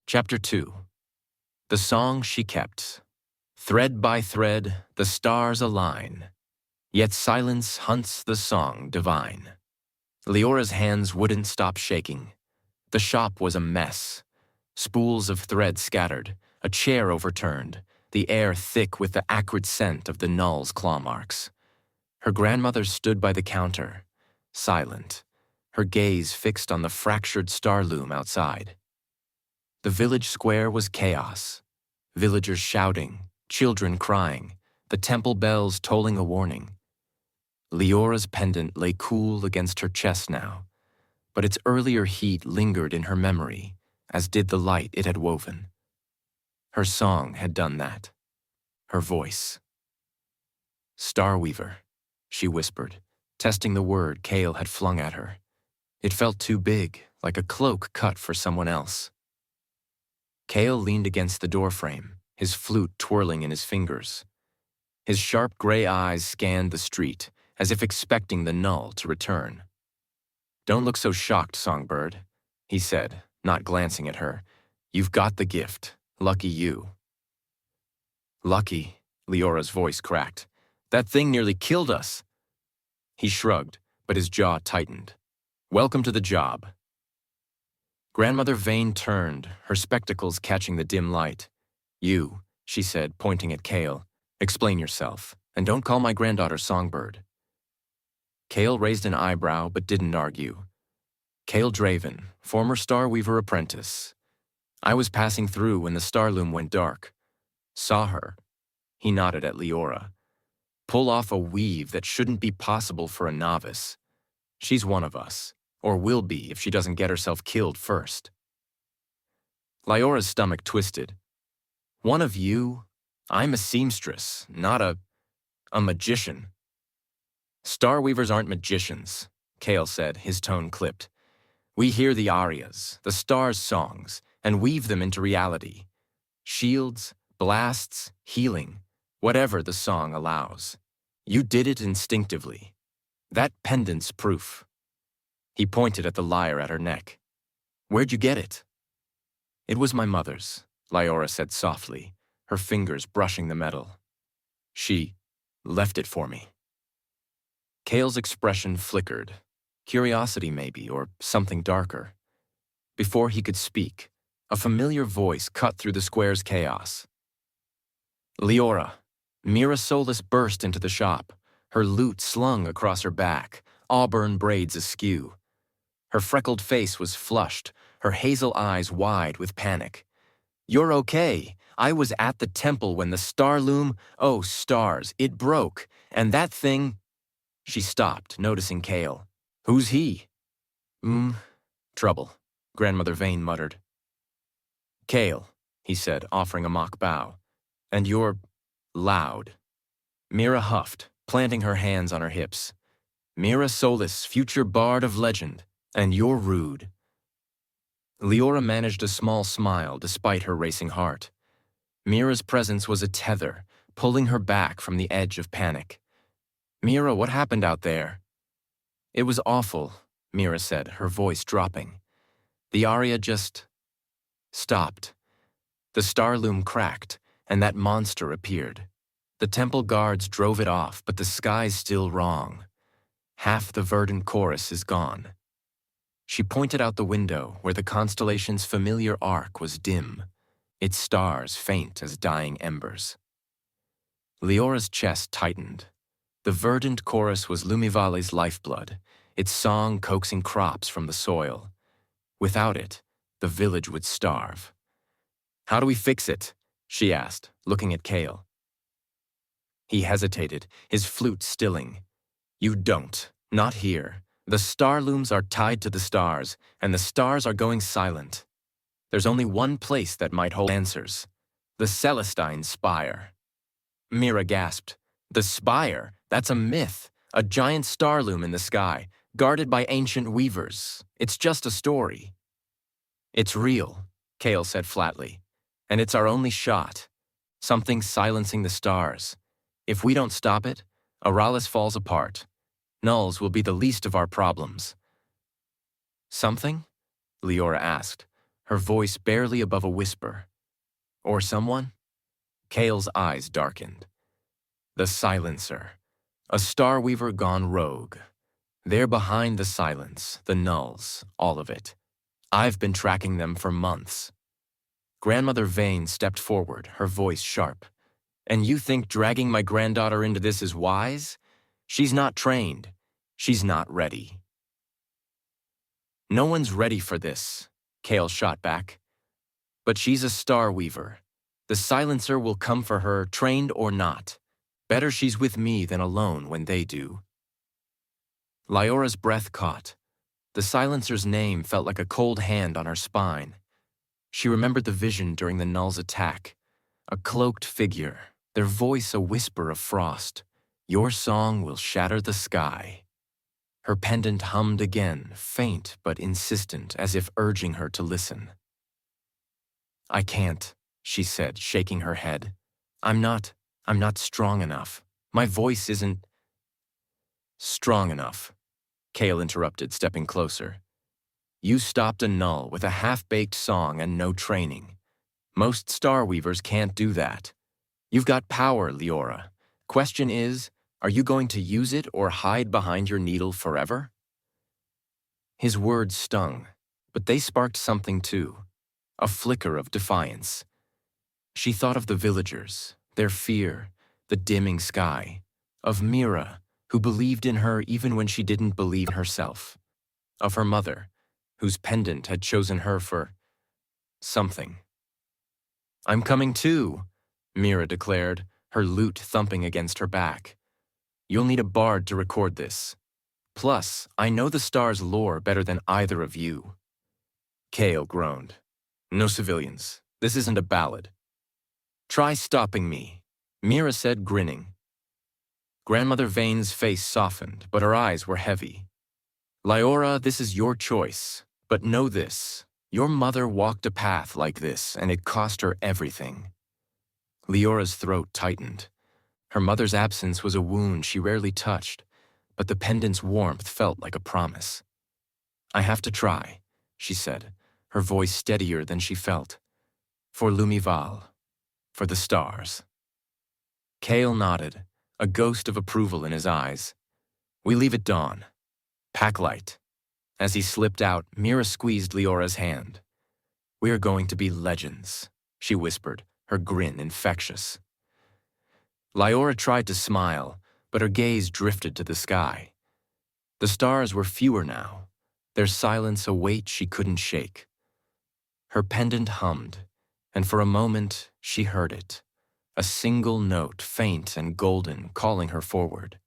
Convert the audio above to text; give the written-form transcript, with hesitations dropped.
Chapter 2. The Song She Kept. Thread by thread, the stars align, yet silence hunts the song divine. Liora's hands wouldn't stop shaking. The shop was a mess. Spools of thread scattered, a chair overturned, the air thick with the acrid scent of the null's claw marks. Her grandmother stood by the counter, silent, her gaze fixed on the fractured star loom outside. The village square was chaos. Villagers shouting, children crying, the temple bells tolling a warning. Liora's pendant lay cool against her chest now, but its earlier heat lingered in her memory, as did the light it had woven. Her song had done that. Her voice. Starweaver, she whispered, testing the word Kale had flung at her. It felt too big, like a cloak cut for someone else. Kale leaned against the doorframe, his flute twirling in his fingers. His sharp gray eyes scanned the street, as if expecting the null to return. "Don't look so shocked, songbird," he said, not glancing at her. "You've got the gift. Lucky you." "Lucky," Leora's voice cracked. "That thing nearly killed us." He shrugged, but his jaw tightened. "Welcome to the job." Grandmother Veyne turned, her spectacles catching the dim light. "You," she said, pointing at Kale. "Explain yourself, and don't call my granddaughter Songbird." Kale raised an eyebrow but didn't argue. "Kale Draven, former Starweaver apprentice. I was passing through when the star loom went dark. Saw her." He nodded at Liora. "Pull off a weave that shouldn't be possible for a novice. She's one of us. Or will be if she doesn't get herself killed first." Liora's stomach twisted. "One of you? I'm a seamstress, not a magician." "Starweavers aren't magicians," Kale said, his tone clipped. "We hear the arias, the stars' songs, and weave them into reality. Shields, blasts, healing, whatever the song allows. You did it instinctively. That pendant's proof." He pointed at the lyre at her neck. "Where'd you get it?" "It was my mother's," Liora said softly, her fingers brushing the metal. "She left it for me." Kale's expression flickered. Curiosity maybe, or something darker. Before he could speak, a familiar voice cut through the square's chaos. "Liora." Mira Solis burst into the shop, her lute slung across her back, auburn braids askew. Her freckled face was flushed, her hazel eyes wide with panic. "You're okay. I was at the temple when the star loom, oh stars, it broke, and that thing—" She stopped, noticing Kale. "Who's he?" Trouble," Grandmother Veyne muttered. "Kale," he said, offering a mock bow. "And you're loud." Mira huffed, planting her hands on her hips. "Mira Solis, future bard of legend. And you're rude." Liora managed a small smile despite her racing heart. Mira's presence was a tether, pulling her back from the edge of panic. "Mira, what happened out there?" "It was awful," Mira said, her voice dropping. "The aria just stopped. The star loom cracked, and that monster appeared. The temple guards drove it off, but the sky's still wrong. Half the verdant chorus is gone." She pointed out the window where the constellation's familiar arc was dim, its stars faint as dying embers. Liora's chest tightened. The verdant chorus was Lumivali's lifeblood, its song coaxing crops from the soil. Without it, the village would starve. "How do we fix it?" she asked, looking at Kale. He hesitated, his flute stilling. "You don't. Not here. The star looms are tied to the stars, and the stars are going silent. There's only one place that might hold answers. The Celestine Spire." Mira gasped. "The spire? That's a myth. A giant star loom in the sky, guarded by ancient weavers. It's just a story." "It's real," Kale said flatly. "And it's our only shot. Something silencing the stars. If we don't stop it, Auralis falls apart. Nulls will be the least of our problems." "Something?" Liora asked, her voice barely above a whisper. Or someone? Kale's eyes darkened. The silencer. A Starweaver gone rogue. They're behind the silence, the nulls, all of it. I've been tracking them for months. Grandmother Veyne stepped forward, her voice sharp. And you think dragging my granddaughter into this is wise? She's not trained. She's not ready. No one's ready for this, Kale shot back. But she's a Starweaver. The silencer will come for her, trained or not. Better she's with me than alone when they do. Liora's breath caught. The silencer's name felt like a cold hand on her spine. She remembered the vision during the Null's attack. A cloaked figure, their voice a whisper of frost. Your song will shatter the sky. Her pendant hummed again, faint but insistent, as if urging her to listen. I can't, she said, shaking her head. I'm not strong enough. My voice isn't strong enough. Kale interrupted, stepping closer. You stopped a Null with a half-baked song and no training. Most Starweavers can't do that. You've got power, Liora. Question is, are you going to use it or hide behind your needle forever? His words stung, but they sparked something too. A flicker of defiance. She thought of the villagers, their fear, the dimming sky, of Mira, who believed in her even when she didn't believe in herself, of her mother, whose pendant had chosen her for something. I'm coming too, Mira declared, her lute thumping against her back. You'll need a bard to record this. Plus, I know the star's lore better than either of you. Kale groaned. No civilians. This isn't a ballad. Try stopping me, Mira said, grinning. Grandmother Veyne's face softened, but her eyes were heavy. Liora, this is your choice, but know this. Your mother walked a path like this, and it cost her everything. Leora's throat tightened. Her mother's absence was a wound she rarely touched, but the pendant's warmth felt like a promise. I have to try, she said, her voice steadier than she felt. For Lumival, for the stars. Kale nodded, a ghost of approval in his eyes. We leave at dawn. Pack light. As he slipped out, Mira squeezed Leora's hand. We are going to be legends, she whispered, her grin infectious. Liora tried to smile, but her gaze drifted to the sky. The stars were fewer now, their silence a weight she couldn't shake. Her pendant hummed, and for a moment she heard it, a single note, faint and golden, calling her forward.